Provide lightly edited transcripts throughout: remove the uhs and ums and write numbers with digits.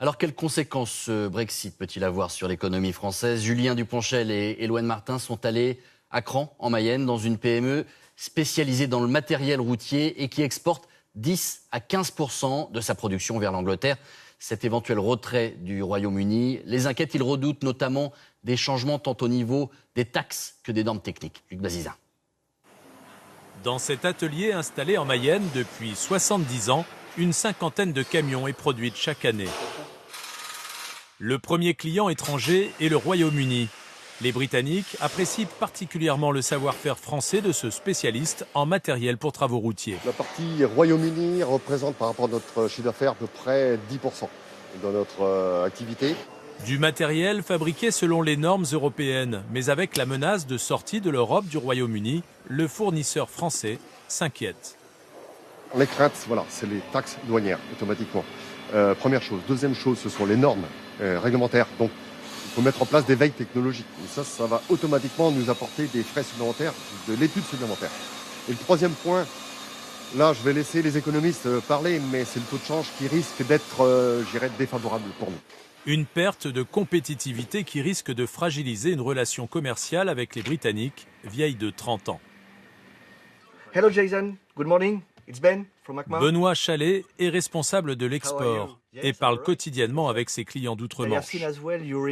Alors, quelles conséquences ce Brexit peut-il avoir sur l'économie française? Julien Duponchel et Éloine Martin sont allés à Cran, en Mayenne, dans une PME spécialisée dans le matériel routier et qui exporte 10 à 15% de sa production vers l'Angleterre. Cet éventuel retrait du Royaume-Uni les inquiète. Ils redoutent notamment des changements tant au niveau des taxes que des normes techniques. Luc Bazizin. Dans cet atelier installé en Mayenne depuis 70 ans, une cinquantaine de camions est produite chaque année. Le premier client étranger est le Royaume-Uni. Les Britanniques apprécient particulièrement le savoir-faire français de ce spécialiste en matériel pour travaux routiers. La partie Royaume-Uni représente par rapport à notre chiffre d'affaires à peu près 10% de notre activité. Du matériel fabriqué selon les normes européennes, mais avec la menace de sortie de l'Europe du Royaume-Uni, le fournisseur français s'inquiète. Les craintes, voilà, c'est les taxes douanières, automatiquement. Première chose. Deuxième chose, ce sont les normes réglementaires. Donc, il faut mettre en place des veilles technologiques. Et ça va automatiquement nous apporter des frais supplémentaires, de l'étude supplémentaire. Et le troisième point, là, je vais laisser les économistes parler, mais c'est le taux de change qui risque d'être, défavorable pour nous. Une perte de compétitivité qui risque de fragiliser une relation commerciale avec les Britanniques, vieille de 30 ans. Hello Jason, good morning. It's Ben from Macmar. Benoît Chalet est responsable de l'export et parle quotidiennement avec ses clients d'outre-Manche.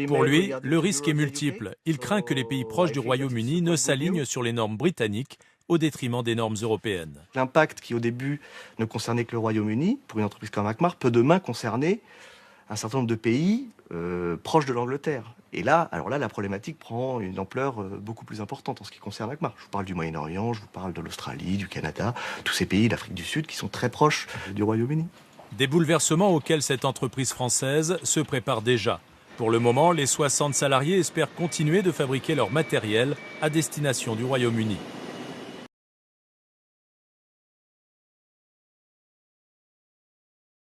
Pour lui, le risque est multiple. Il craint que les pays proches du Royaume-Uni ne s'alignent sur les normes britanniques au détriment des normes européennes. L'impact qui au début ne concernait que le Royaume-Uni, pour une entreprise comme Macmar, peut demain concerner un certain nombre de pays proches de l'Angleterre. Et là, la problématique prend une ampleur beaucoup plus importante en ce qui concerne Macmar. Je vous parle du Moyen-Orient, je vous parle de l'Australie, du Canada, tous ces pays d'Afrique du Sud qui sont très proches du Royaume-Uni. Des bouleversements auxquels cette entreprise française se prépare déjà. Pour le moment, les 60 salariés espèrent continuer de fabriquer leur matériel à destination du Royaume-Uni.